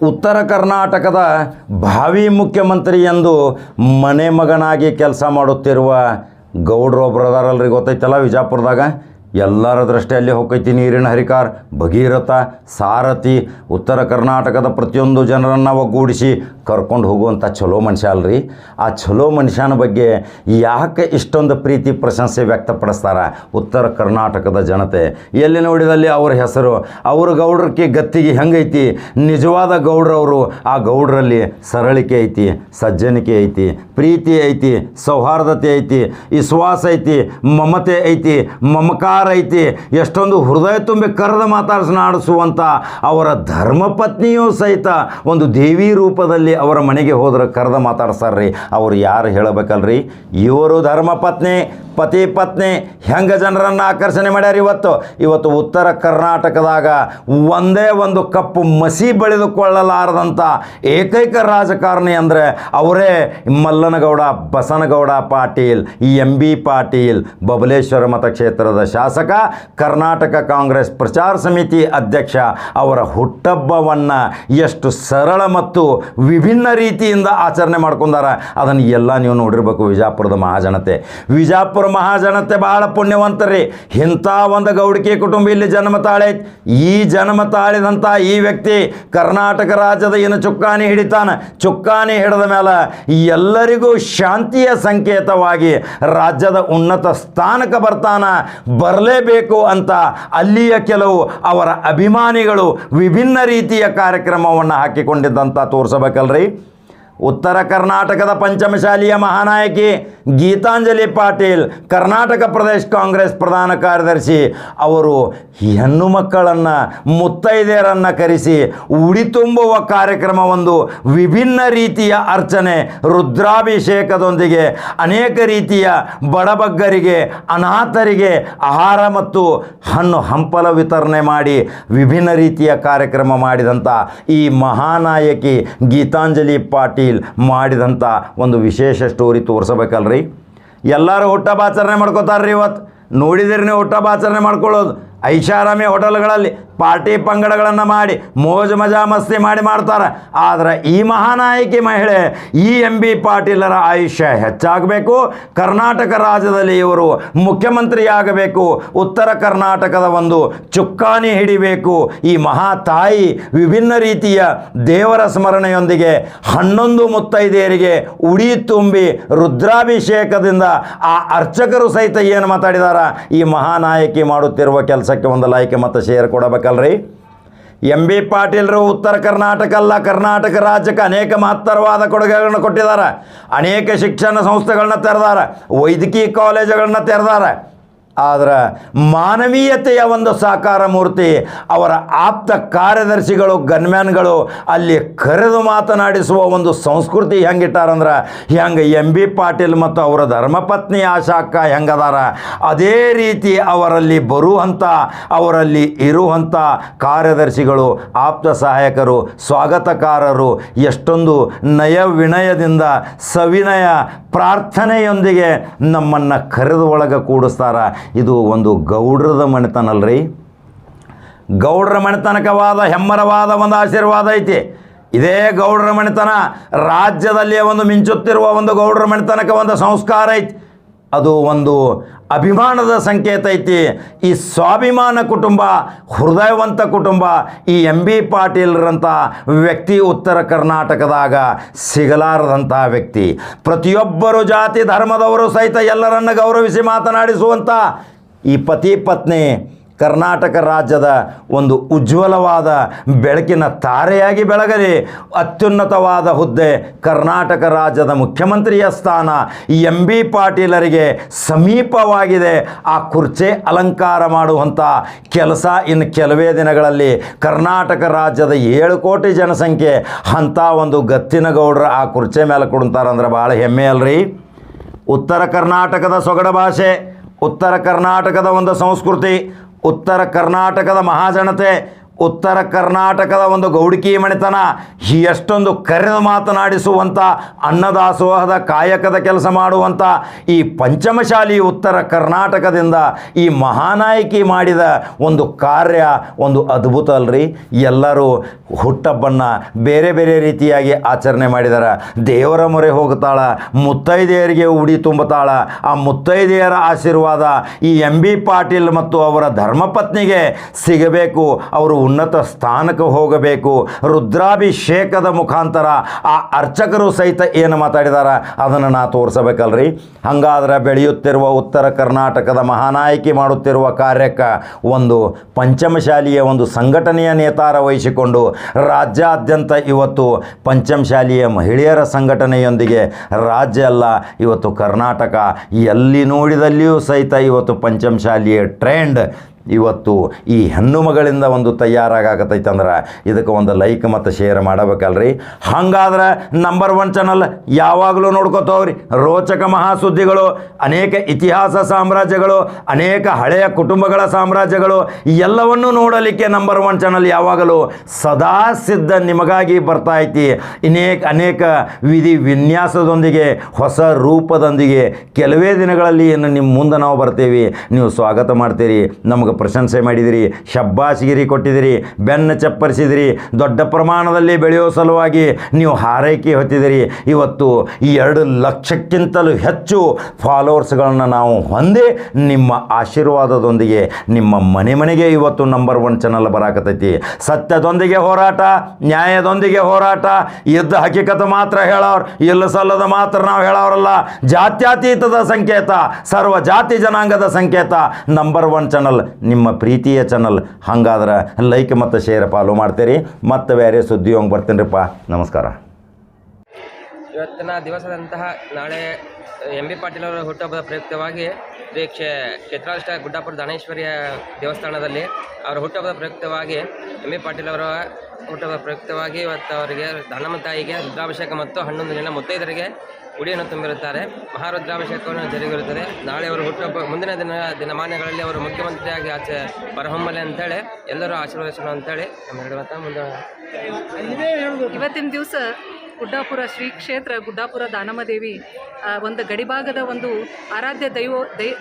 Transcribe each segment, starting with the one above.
ಉತ್ತರ ಕರ್ನಾಟಕದ ಭಾವಿ ಮುಖ್ಯಮಂತ್ರಿ ಎಂದು ಮನೆ ಮಗನಾಗಿ ಕೆಲಸ ಮಾಡುತ್ತಿರುವ ಗೌಡ್ರೊಬ್ರು ಅದಾರಲ್ರಿ, ಗೊತ್ತೈತಲ್ಲ ವಿಜಾಪುರದಾಗ. ಎಲ್ಲರ ದೃಷ್ಟಿಯಲ್ಲಿ ಹೋಗೈತಿ ನೀರಿನ ಹರಿಕಾರ, ಭಗೀರಥ, ಸಾರಥಿ. ಉತ್ತರ ಕರ್ನಾಟಕದ ಪ್ರತಿಯೊಂದು ಜನರನ್ನು ಒಗ್ಗೂಡಿಸಿ ಕರ್ಕೊಂಡು ಹೋಗುವಂಥ ಚಲೋ ಮನುಷ್ಯ ಅಲ್ರಿ. ಆ ಚಲೋ ಮನುಷ್ಯನ ಬಗ್ಗೆ ಯಾಕೆ ಇಷ್ಟೊಂದು ಪ್ರೀತಿ ಪ್ರಶಂಸೆ ವ್ಯಕ್ತಪಡಿಸ್ತಾರೆ ಉತ್ತರ ಕರ್ನಾಟಕದ ಜನತೆ? ಎಲ್ಲಿ ನೋಡಿದಲ್ಲಿ ಅವ್ರ ಹೆಸರು, ಅವ್ರ ಗೌಡ್ರಕ್ಕೆ ಗತ್ತಿಗೆ ಹೆಂಗೈತಿ. ನಿಜವಾದ ಗೌಡ್ರವರು, ಆ ಗೌಡ್ರಲ್ಲಿ ಸರಳಿಕೆ ಐತಿ, ಸಜ್ಜನಿಕೆ ಐತಿ, ಪ್ರೀತಿ ಐತಿ, ಸೌಹಾರ್ದತೆ ಐತಿ, ವಿಶ್ವಾಸ ಐತಿ, ಮಮತೆ ಐತಿ, ಮಮಕಾರ ಐತಿ. ಎಷ್ಟೊಂದು ಹೃದಯ ತುಂಬಿ ಕರೆದು ಮಾತಾಡಿಸುವಂಥ ಅವರ ಧರ್ಮಪತ್ನಿಯೂ ಸಹಿತ ಒಂದು ದೇವಿ ರೂಪದಲ್ಲಿ ಅವರ ಮನೆಗೆ ಹೋದ್ರೆ ಕರೆದು ಮಾತಾಡ್ಸಾರ್ರಿ. ಅವರು ಯಾರು ಹೇಳಬೇಕಲ್ರಿ? ಇವರು ಧರ್ಮಪತ್ನಿ, ಪತಿ ಪತ್ನಿ ಹೆಂಗೆ ಜನರನ್ನು ಆಕರ್ಷಣೆ ಮಾಡ್ಯಾರ. ಇವತ್ತು ಉತ್ತರ ಕರ್ನಾಟಕದಾಗ ಒಂದೇ ಒಂದು ಕಪ್ಪು ಮಸಿ ಬೆಳೆದುಕೊಳ್ಳಲಾರದಂಥ ಏಕೈಕ ರಾಜಕಾರಣಿ ಅಂದರೆ ಅವರೇ ಮಲ್ಲನಗೌಡ ಬಸನಗೌಡ ಪಾಟೀಲ್, MB ಪಾಟೀಲ್, ಬಬಲೇಶ್ವರ ಮತಕ್ಷೇತ್ರದ ಶಾಸಕ, ಕರ್ನಾಟಕ ಕಾಂಗ್ರೆಸ್ ಪ್ರಚಾರ ಸಮಿತಿ ಅಧ್ಯಕ್ಷ. ಅವರ ಹುಟ್ಟಹಬ್ಬವನ್ನು ಎಷ್ಟು ಸರಳ ಮತ್ತು ವಿಭಿನ್ನ ರೀತಿಯಿಂದ ಆಚರಣೆ ಮಾಡ್ಕೊಂಡಾರ ಅದನ್ನು ಎಲ್ಲ ನೀವು ನೋಡಿರ್ಬೇಕು. ವಿಜಾಪುರದ ಮಹಾಜನತೆ, ವಿಜಾಪುರ ಮಹಾಜನತೆ ಬಹಳ ಪುಣ್ಯವಂತರಿ. ಇಂಥ ಒಂದು ಗೌಡಿಕೆ ಕುಟುಂಬ ಇಲ್ಲಿ ಜನ್ಮ ತಾಳೈತಿ. ಈ ಜನ್ಮ ತಾಳಿದಂಥ ಈ ವ್ಯಕ್ತಿ ಕರ್ನಾಟಕ ರಾಜ್ಯದ ಏನು ಚುಕ್ಕಾಣಿ ಹಿಡಿತಾನೆ, ಚುಕ್ಕಾಣಿ ಹಿಡಿದ ಮೇಲೆ ಎಲ್ಲರಿಗೂ ಶಾಂತಿಯ ಸಂಕೇತವಾಗಿ ರಾಜ್ಯದ ಉನ್ನತ ಸ್ಥಾನಕ್ಕೆ ಬರಲೇಬೇಕು ಅಂತ ಅಲ್ಲಿಯ ಕೆಲವು ಅವರ ಅಭಿಮಾನಿಗಳು ವಿಭಿನ್ನ ರೀತಿಯ ಕಾರ್ಯಕ್ರಮವನ್ನು ಹಾಕಿಕೊಂಡಿದ್ದಂಥ ತೋರಿಸಬೇಕಲ್ರಿ. ಉತ್ತರ ಕರ್ನಾಟಕದ ಪಂಚಮಶಾಲಿಯ ಮಹಾನಾಯಕಿ ಗೀತಾಂಜಲಿ ಪಾಟೀಲ್, ಕರ್ನಾಟಕ ಪ್ರದೇಶ ಕಾಂಗ್ರೆಸ್ ಪ್ರಧಾನ ಕಾರ್ಯದರ್ಶಿ, ಅವರು ಹೆಣ್ಣು ಮಕ್ಕಳನ್ನು, ಮುತ್ತೈದೆಯರನ್ನು ಕರೆಸಿ ಉಡಿ ತುಂಬುವ ಕಾರ್ಯಕ್ರಮವೊಂದು, ವಿಭಿನ್ನ ರೀತಿಯ ಅರ್ಚನೆ, ರುದ್ರಾಭಿಷೇಕದೊಂದಿಗೆ ಅನೇಕ ರೀತಿಯ ಬಡಬಗ್ಗರಿಗೆ, ಅನಾಥರಿಗೆ ಆಹಾರ ಮತ್ತು ಹಣ್ಣು ಹಂಪಲ ವಿತರಣೆ ಮಾಡಿ ವಿಭಿನ್ನ ರೀತಿಯ ಕಾರ್ಯಕ್ರಮ ಮಾಡಿದಂಥ ಈ ಮಹಾನಾಯಕಿ ಗೀತಾಂಜಲಿ ಪಾಟೀಲ್ ಮಾಡಿದಂಥ ಒಂದು ವಿಶೇಷ ಸ್ಟೋರಿ ತೋರಿಸಬೇಕಲ್ರಿ. ಎಲ್ಲರೂ ಹುಟ್ಟಹಬ್ಬಾಚರಣೆ ಮಾಡ್ಕೋತಾರ್ರಿ. ಇವತ್ತು ನೋಡಿದಿರಿ ನೀವು ಹುಟ್ಟಹಬ್ಬಾಚರಣೆ ಮಾಡ್ಕೊಳ್ಳೋದು ಐಷಾರಾಮಿ ಹೋಟೆಲ್ಗಳಲ್ಲಿ ಪಾರ್ಟಿ ಪಂಗಡಗಳನ್ನು ಮಾಡಿ ಮೋಜು ಮಜಾ ಮಸ್ತಿ ಮಾಡ್ತಾರೆ. ಆದರೆ ಈ ಮಹಾನಾಯಕಿ ಮಹಿಳೆ ಈ MB ಪಾಟೀಲರ ಆಯುಷ್ಯ ಹೆಚ್ಚಾಗಬೇಕು, ಕರ್ನಾಟಕ ರಾಜ್ಯದಲ್ಲಿ ಇವರು ಮುಖ್ಯಮಂತ್ರಿ ಆಗಬೇಕು, ಉತ್ತರ ಕರ್ನಾಟಕದ ಒಂದು ಚುಕ್ಕಾಣಿ ಹಿಡಿಬೇಕು. ಈ ಮಹಾತಾಯಿ ವಿಭಿನ್ನ ರೀತಿಯ ದೇವರ ಸ್ಮರಣೆಯೊಂದಿಗೆ 11 ಮುತ್ತೈದೆಯರಿಗೆ ಉಡಿ ತುಂಬಿ ರುದ್ರಾಭಿಷೇಕದಿಂದ ಆ ಅರ್ಚಕರು ಸಹಿತ ಏನು ಮಾತಾಡಿದಾರ, ಈ ಮಹಾನಾಯಕಿ ಮಾಡುತ್ತಿರುವ ಕೆಲಸಕ್ಕೆ ಒಂದು ಲೈಕ್ ಮತ್ತು ಶೇರ್ ಕೊಡಬೇಕಲ್ರಿ. MB ಪಾಟೀಲರು ಉತ್ತರ ಕರ್ನಾಟಕ ಅಲ್ಲ, ಕರ್ನಾಟಕ ರಾಜ್ಯಕ್ಕೆ ಅನೇಕ ಮಹತ್ತರವಾದ ಕೊಡುಗೆಗಳನ್ನು ಕೊಟ್ಟಿದ್ದಾರೆ. ಅನೇಕ ಶಿಕ್ಷಣ ಸಂಸ್ಥೆಗಳನ್ನ ತೆರೆದಾರೆ, ವೈದ್ಯಕೀಯ ಕಾಲೇಜುಗಳನ್ನ ತೆರೆದಾರೆ. ಆದರೆ ಮಾನವೀಯತೆಯ ಒಂದು ಸಾಕಾರ ಮೂರ್ತಿ ಅವರ ಆಪ್ತ ಕಾರ್ಯದರ್ಶಿಗಳು, ಗನ್ಮ್ಯಾನ್ಗಳು ಅಲ್ಲಿ ಕರೆದು ಮಾತನಾಡಿಸುವ ಒಂದು ಸಂಸ್ಕೃತಿ ಹೆಂಗಿಟ್ಟಾರಂದ್ರೆ, ಹೆಂಗೆ MB ಪಾಟೀಲ್ ಮತ್ತು ಅವರ ಧರ್ಮಪತ್ನಿ ಆಶಾಕ್ಕ ಹೆಂಗದಾರ ಅದೇ ರೀತಿ ಅವರಲ್ಲಿ ಬರುವಂಥ, ಅವರಲ್ಲಿ ಇರುವಂಥ ಕಾರ್ಯದರ್ಶಿಗಳು, ಆಪ್ತ ಸಹಾಯಕರು, ಸ್ವಾಗತಕಾರರು ಎಷ್ಟೊಂದು ನಯ ವಿನಯದಿಂದ ಸವಿನಯ ಪ್ರಾರ್ಥನೆಯೊಂದಿಗೆ ನಮ್ಮನ್ನು ಕರೆದು ಒಳಗೆ ಕೂಡಿಸ್ತಾರ. ಇದು ಒಂದು ಗೌಡ್ರದ ಮನೆತನಲ್ರಿ. ಗೌಡ್ರ ಮನೆತನಕವಾದ ಹೆಮ್ಮರವಾದ ಒಂದು ಆಶೀರ್ವಾದ ಐತಿ. ಇದೇ ಗೌಡ್ರ ಮನೆತನ ರಾಜ್ಯದಲ್ಲಿಯೇ ಒಂದು ಮಿಂಚುತ್ತಿರುವ ಒಂದು ಗೌಡ್ರ ಮನೆತನಕ ಒಂದು ಸಂಸ್ಕಾರ ಐತಿ. ಅದು ಒಂದು ಅಭಿಮಾನದ ಸಂಕೇತ ಐತಿ. ಈ ಸ್ವಾಭಿಮಾನ ಕುಟುಂಬ, ಹೃದಯವಂತ ಕುಟುಂಬ, ಈ MB ಪಾಟೀಲ್ರಂಥ ವ್ಯಕ್ತಿ ಉತ್ತರ ಕರ್ನಾಟಕದಾಗ ಸಿಗಲಾರದಂಥ ವ್ಯಕ್ತಿ. ಪ್ರತಿಯೊಬ್ಬರು ಜಾತಿ ಧರ್ಮದವರು ಸಹಿತ ಎಲ್ಲರನ್ನು ಗೌರವಿಸಿ ಮಾತನಾಡಿಸುವಂಥ ಈ ಪತಿ ಪತ್ನಿ ಕರ್ನಾಟಕ ರಾಜ್ಯದ ಒಂದು ಉಜ್ವಲವಾದ ಬೆಳಕಿನ ತಾರೆಯಾಗಿ ಬೆಳಗಲಿ. ಅತ್ಯುನ್ನತವಾದ ಹುದ್ದೆ, ಕರ್ನಾಟಕ ರಾಜ್ಯದ ಮುಖ್ಯಮಂತ್ರಿಯ ಸ್ಥಾನ MB ಪಾಟೀಲರಿಗೆ ಸಮೀಪವಾಗಿದೆ. ಆ ಕುರ್ಚಿ ಅಲಂಕಾರ ಮಾಡುವಂಥ ಕೆಲಸ ಇನ್ನು ಕೆಲವೇ ದಿನಗಳಲ್ಲಿ ಕರ್ನಾಟಕ ರಾಜ್ಯದ 7 ಕೋಟಿ ಜನಸಂಖ್ಯೆ ಅಂಥ ಒಂದು ಗತ್ತಿನ ಗೌಡ್ರ ಆ ಕುರ್ಚಿ ಮೇಲೆ ಕೊಡ್ತಾರಂದ್ರೆ ಭಾಳ ಹೆಮ್ಮೆ ಅಲ್ರಿ. ಉತ್ತರ ಕರ್ನಾಟಕದ ಸೊಗಡ ಭಾಷೆ, ಉತ್ತರ ಕರ್ನಾಟಕದ ಒಂದು ಸಂಸ್ಕೃತಿ, ಉತ್ತರ ಕರ್ನಾಟಕದ ಮಹಾಜನತೆ, ಉತ್ತರ ಕರ್ನಾಟಕದ ಒಂದು ಗೌಡಿಕಿ ಮಣಿತನ ಎಷ್ಟೊಂದು ಕರೆದು ಮಾತನಾಡಿಸುವಂಥ ಅನ್ನದಾಸೋಹದ ಕಾಯಕದ ಕೆಲಸ ಮಾಡುವಂಥ ಈ ಪಂಚಮಶಾಲಿ ಉತ್ತರ ಕರ್ನಾಟಕದಿಂದ ಈ ಮಹಾನಾಯಕಿ ಮಾಡಿದ ಒಂದು ಕಾರ್ಯ ಒಂದು ಅದ್ಭುತ ಅಲ್ರಿ. ಎಲ್ಲರೂ ಹುಟ್ಟಬ್ಬನ್ನು ಬೇರೆ ಬೇರೆ ರೀತಿಯಾಗಿ ಆಚರಣೆ ಮಾಡಿದ್ದಾರೆ. ದೇವರ ಮೊರೆ ಹೋಗ್ತಾಳ, ಮುತ್ತೈದೆಯರಿಗೆ ಉಡಿ ತುಂಬತಾಳ. ಆ ಮುತ್ತೈದೆಯರ ಆಶೀರ್ವಾದ ಈ MB ಪಾಟೀಲ್ ಮತ್ತು ಅವರ ಧರ್ಮಪತ್ನಿಗೆ ಸಿಗಬೇಕು. ಅವರು ಉನ್ನತ ಸ್ಥಾನಕ್ಕೆ ಹೋಗಬೇಕು. ರುದ್ರಾಭಿಷೇಕದ ಮುಖಾಂತರ ಆ ಅರ್ಚಕರು ಸಹಿತ ಏನು ಮಾತಾಡಿದಾರ ಅದನ್ನು ನಾ ತೋರಿಸಬೇಕಲ್ರಿ. ಹಾಗಾದ್ರೆ ಬೆಳೆಯುತ್ತಿರುವ ಉತ್ತರ ಕರ್ನಾಟಕದ ಮಹಾನಾಯಕಿ ಮಾಡುತ್ತಿರುವ ಕಾರ್ಯಕ್ಕೆ ಒಂದು ಪಂಚಮಶಾಲಿಯ ಒಂದು ಸಂಘಟನೆಯ ನೇತಾರ ವಹಿಸಿಕೊಂಡು ರಾಜ್ಯಾದ್ಯಂತ ಇವತ್ತು ಪಂಚಮಶಾಲಿಯ ಮಹಿಳೆಯರ ಸಂಘಟನೆಯೊಂದಿಗೆ ರಾಜ್ಯ ಅಲ್ಲ, ಇವತ್ತು ಕರ್ನಾಟಕ ಎಲ್ಲಿ ನೋಡಿದಲ್ಲಿಯೂ ಸಹಿತ ಇವತ್ತು ಪಂಚಮಶಾಲಿಯ ಟ್ರೆಂಡ್ ಇವತ್ತು ಈ ಹೆಣ್ಣು ಮಗಳಿಂದ ಒಂದು ತಯಾರಾಗತೈತೆ ಅಂದ್ರೆ ಇದಕ್ಕೆ ಒಂದು ಲೈಕ್ ಮತ್ತು ಶೇರ್ ಮಾಡಬೇಕಲ್ರಿ. ಹಾಗಾದ್ರೆ ನಂಬರ್ 1 ಚಾನಲ್ ಯಾವಾಗಲೂ ನೋಡ್ಕೋತವ್ರಿ. ರೋಚಕ ಮಹಾಸುದ್ದಿಗಳು, ಅನೇಕ ಇತಿಹಾಸ ಸಾಮ್ರಾಜ್ಯಗಳು, ಅನೇಕ ಹಳೆಯ ಕುಟುಂಬಗಳ ಸಾಮ್ರಾಜ್ಯಗಳು ಎಲ್ಲವನ್ನೂ ನೋಡಲಿಕ್ಕೆ ನಂಬರ್ 1 ಚಾನಲ್ ಯಾವಾಗಲೂ ಸದಾ ಸಿದ್ಧ ನಿಮಗಾಗಿ ಬರ್ತಾ ಐತಿ. ಅನೇಕ ವಿಧಿ ವಿನ್ಯಾಸದೊಂದಿಗೆ, ಹೊಸ ರೂಪದೊಂದಿಗೆ ಕೆಲವೇ ದಿನಗಳಲ್ಲಿ ಏನು ನಿಮ್ಮ ಮುಂದೆ ನಾವು ಬರ್ತೀವಿ. ನೀವು ಸ್ವಾಗತ ಮಾಡ್ತೀರಿ, ನಮಗೆ ಪ್ರಶಂಸೆ ಮಾಡಿದಿರಿ, ಶಬ್ಬಾಶಿಗಿರಿ ಕೊಟ್ಟಿದ್ದೀರಿ, ಬೆನ್ನು ಚಪ್ಪರಿಸಿದಿರಿ, ದೊಡ್ಡ ಪ್ರಮಾಣದಲ್ಲಿ ಬೆಳೆಯೋ ಸಲುವಾಗಿ ನೀವು ಹಾರೈಕೆ ಹೊತ್ತಿದಿರಿ. ಇವತ್ತು 2 ಲಕ್ಷಕ್ಕಿಂತಲೂ ಹೆಚ್ಚು ಫಾಲೋವರ್ಸ್ಗಳನ್ನು ನಾವು ಹೊಂದಿ ನಿಮ್ಮ ಆಶೀರ್ವಾದದೊಂದಿಗೆ ನಿಮ್ಮ ಮನೆಗೆ ಇವತ್ತು ನಂಬರ್ 1 ಚಾನಲ್ ಬರಾಕತೈತಿ. ಸತ್ಯದೊಂದಿಗೆ ಹೋರಾಟ, ನ್ಯಾಯದೊಂದಿಗೆ ಹೋರಾಟ, ಇದ್ದ ಹಕೀಕತ ಮಾತ್ರ ಹೇಳೋರು, ಇಲ್ಲ ಸಲ್ಲದ ಮಾತ್ರ ನಾವು ಹೇಳೋರಲ್ಲ. ಜಾತ್ಯತೀತದ ಸಂಕೇತ, ಸರ್ವ ಜಾತಿ ಜನಾಂಗದ ಸಂಕೇತ ನಂಬರ್ 1 ಚಾನಲ್, ನಿಮ್ಮ ಪ್ರೀತಿಯ ಚಾನಲ್. ಹಾಗಾದ್ರೆ ಲೈಕ್ ಮತ್ತು ಶೇರ್ ಫಾಲೋ ಮಾಡ್ತೀರಿ. ಮತ್ತೆ ಬೇರೆ ಸುದ್ದಿ ಹೋಗಿ ಬರ್ತೀನಿರಿಪ್ಪ. ನಮಸ್ಕಾರ. ಇವತ್ತಿನ ದಿವಸದಂತಹ ನಾಳೆ MB ಪಾಟೀಲ್ ಅವರ ಹುಟ್ಟುಹಬ್ಬದ ಪ್ರಯುಕ್ತವಾಗಿ ಶ್ರೀ ಕ್ಷೇತ್ರಾಧಿಷ್ಠ ಗುಡ್ಡಾಪುರ ದಾನೇಶ್ವರಿಯ ದೇವಸ್ಥಾನದಲ್ಲಿ ಅವರ ಹುಟ್ಟುಹಬ್ಬದ ಪ್ರಯುಕ್ತವಾಗಿ MB ಪಾಟೀಲ್ ಅವರ ಹುಟ್ಟುಹಬ್ಬದ ಪ್ರಯುಕ್ತವಾಗಿ ಇವತ್ತು ಅವರಿಗೆ ದಾನಮ್ಮ ತಾಯಿಗೆ ರುದ್ರಾಭಿಷೇಕ ಮತ್ತು 11 ಜನ ಮುತ್ತೈದರಿಗೆ ಉಡಿಯನ್ನು ತುಂಬಿರುತ್ತಾರೆ. ಮಹಾರುದ್ರಾಭಿಷೇಕವನ್ನು ಜರುಗಿರುತ್ತದೆ. ನಾಳೆ ಅವರು ಹುಟ್ಟುಹಬ್ಬ ಮುಂದಿನ ದಿನಮಾನಗಳಲ್ಲಿ ಅವರು ಮುಖ್ಯಮಂತ್ರಿಯಾಗಿ ಹೊರಹೊಮ್ಮಲೆ ಅಂತೇಳಿ ಎಲ್ಲರೂ ಆಶೀರ್ವದಿಸೋಣ ಅಂತೇಳಿ ಮುಂದೆ ಇವತ್ತಿನ ದಿವಸ ಗುಡ್ಡಾಪುರ ಶ್ರೀ ಕ್ಷೇತ್ರ ಗುಡ್ಡಾಪುರ ದಾನಮ್ಮ ದೇವಿ ಒಂದು ಗಡಿಭಾಗದ ಒಂದು ಆರಾಧ್ಯ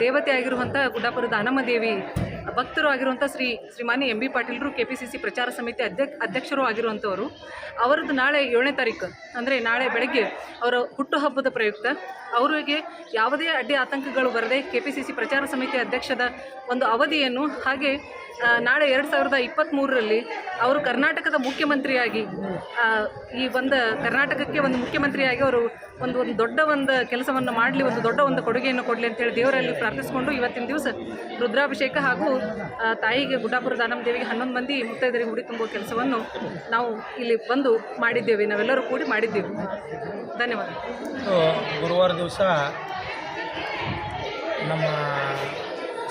ದೇವತೆ ಆಗಿರುವಂಥ ಗುಡ್ಡಾಪುರ ದಾನಮ್ಮ ದೇವಿ ಭಕ್ತರು ಆಗಿರುವಂಥ ಶ್ರೀಮಾನ್ಯ MB ಪಾಟೀಲರು KPCC ಪ್ರಚಾರ ಸಮಿತಿ ಅಧ್ಯಕ್ಷರು ಆಗಿರುವಂಥವರು. ಅವರದ್ದು ನಾಳೆ 7ನೇ ತಾರೀಕು ಅಂದರೆ ನಾಳೆ ಬೆಳಗ್ಗೆ ಅವರ ಹುಟ್ಟುಹಬ್ಬದ ಪ್ರಯುಕ್ತ ಅವರಿಗೆ ಯಾವುದೇ ಅಡ್ಡಿ ಆತಂಕಗಳು ಬರದೆ KPCC ಪ್ರಚಾರ ಸಮಿತಿ ಅಧ್ಯಕ್ಷದ ಒಂದು ಅವಧಿಯನ್ನು ಹಾಗೆ ನಾಳೆ 2023ರಲ್ಲಿ ಅವರು ಕರ್ನಾಟಕದ ಮುಖ್ಯಮಂತ್ರಿಯಾಗಿ ಈ ಒಂದು ಕರ್ನಾಟಕಕ್ಕೆ ಒಂದು ಮುಖ್ಯಮಂತ್ರಿಯಾಗಿ ಅವರು ಒಂದು ದೊಡ್ಡ ಒಂದು ಕೆಲಸವನ್ನು ಮಾಡಲಿ, ಒಂದು ದೊಡ್ಡ ಒಂದು ಕೊಡುಗೆಯನ್ನು ಕೊಡಲಿ ಅಂತೇಳಿ ದೇವರಲ್ಲಿ ಪ್ರಾರ್ಥಿಸಿಕೊಂಡು ಇವತ್ತಿನ ದಿವಸ ರುದ್ರಾಭಿಷೇಕ ಹಾಗೂ ತಾಯಿಗೆ ಗುಡ್ಡಾಪುರ ದಾನಮ್ಮ ದೇವಿಗೆ 11 ಮಂದಿ ಮುತ್ತೈದರಿಗೆ ಉಡಿ ತುಂಬುವ ಕೆಲಸವನ್ನು ನಾವು ಇಲ್ಲಿ ಬಂದು ಮಾಡಿದ್ದೇವೆ. ನಾವೆಲ್ಲರೂ ಕೂಡಿ ಮಾಡಿದ್ದೇವೆ. ಧನ್ಯವಾದ. ಗುರುವಾರ ದಿವಸ ನಮ್ಮ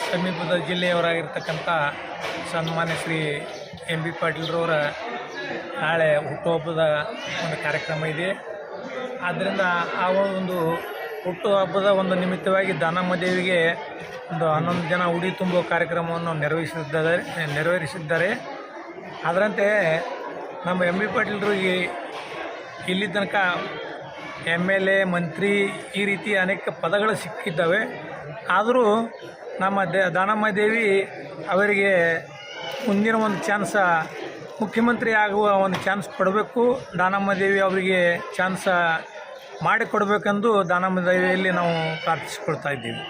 ಸಮೀಪದ ಜಿಲ್ಲೆಯವರಾಗಿರ್ತಕ್ಕಂಥ ಸನ್ಮಾನ್ಯ ಶ್ರೀ MB ಪಾಟೀಲ್ರವರ ನಾಳೆ ಹುಟ್ಟುಹಬ್ಬದ ಒಂದು ಕಾರ್ಯಕ್ರಮ ಇದೆ. ಆದ್ದರಿಂದ ಆ ಒಂದು ಹುಟ್ಟುಹಬ್ಬದ ಒಂದು ನಿಮಿತ್ತವಾಗಿ ದಾನಮ್ಮ ದೇವಿಗೆ ಒಂದು 11 ಜನ ಉಡಿ ತುಂಬುವ ಕಾರ್ಯಕ್ರಮವನ್ನು ನೆರವೇರಿಸಿದ್ದಾರೆ. ಅದರಂತೆ ನಮ್ಮ MB ಪಾಟೀಲ್ರು ಇಲ್ಲಿ ತನಕ MLA, ಮಂತ್ರಿ ಈ ರೀತಿ ಅನೇಕ ಪದಗಳು ಸಿಕ್ಕಿದ್ದಾವೆ. ಆದರೂ ನಮ್ಮ ದಾನಮ್ಮ ದೇವಿ ಅವರಿಗೆ ಮುಂದಿನ ಒಂದು ಚಾನ್ಸ ಮುಖ್ಯಮಂತ್ರಿ ಆಗುವ ಒಂದು ಚಾನ್ಸ್ ಕೊಡಬೇಕು. ದಾನಮ್ಮ ದೇವಿ ಅವರಿಗೆ ಚಾನ್ಸ ಮಾಡಿಕೊಡಬೇಕೆಂದು ದಾನಮ್ಮ ದೇವಿಯಲ್ಲಿ ನಾವು ಪ್ರಾರ್ಥಿಸಿಕೊಳ್ತಾ ಇದ್ದೀವಿ.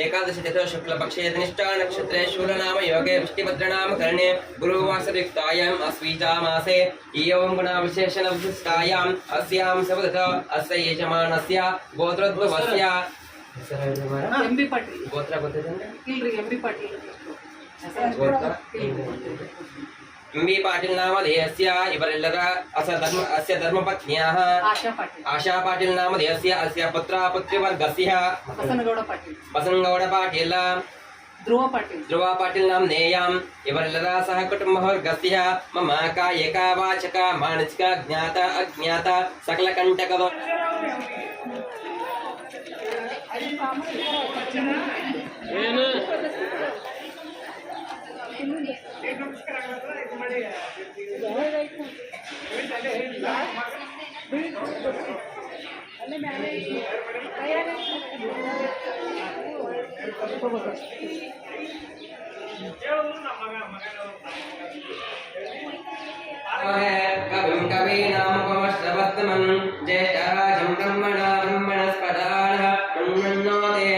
ಏಕಾದಶಿ ತಿಥೋ ಶುಕ್ಲ ಪಕ್ಷೇ ನಿಷ್ಠಾ ನಕ್ಷತ್ರೇ ಶೂಲನಾಮ ಯೋಗೆ ವೃಷ್ಟಿಭದ್ರನಾಮ ಕರ್ಣೆ ಗುರುವಾಸಯುಕ್ತಾಯಾಂ ಅಸ್ವೀತಾ ಮಾಸೆ ಇಯಂ ಗುಣ ವಿಶೇಷಣ ವಿಶಿಷ್ಟಾಯಾಂ ಅಸ್ಯಾಂ ಸವದತ ಅಸ್ಯ ಯಜಮಾನಸ್ಯ ಗೋತ್ರೋದ್ಭವಸ್ಯ MB ಪಾಟೀಲ್ ಗೋತ್ರ ಗೊತ್ತಿದೆ ಇಲ್ರಿ MB ಪಾಟೀಲ್ MB ಪಾಟೀಲ್ ನಾಮಧೇಯಸ್ಯ ಇವರೆಲ್ಲರ ಅಸ್ಯ ಧರ್ಮಪತ್ನ್ಯಾಃ ಆಶಾ ಪಾಟೀಲ್ ನಾಮಧೇಯಸ್ಯ ಅಸ್ಯ ಪುತ್ರಪುತ್ರಿವರ್ಗಸ್ಯ ಬಸನಗೌಡ ಪಾಟೀಲ್ ಧ್ರುವ ಪಾಟೀಲ್ ನಾಮಧೇಯಾಂ ಇವರೆಲ್ಲರ ಸಹ ಕುಟುಂಬವರ್ಗಸ್ಯ ಮಮ ಕಾಯಿಕ ವಾಚಕ ಮಾನಸಿಕ ಜ್ಞಾತ ಅಜ್ಞಾತ ಸಕಲ ಕಂಟಕದ ಏನು कविं कवीनामुपमश्रवस्तमं ज्येष्ठराजं ब्रह्मणस्पदानः ब्रह्मण्णोदे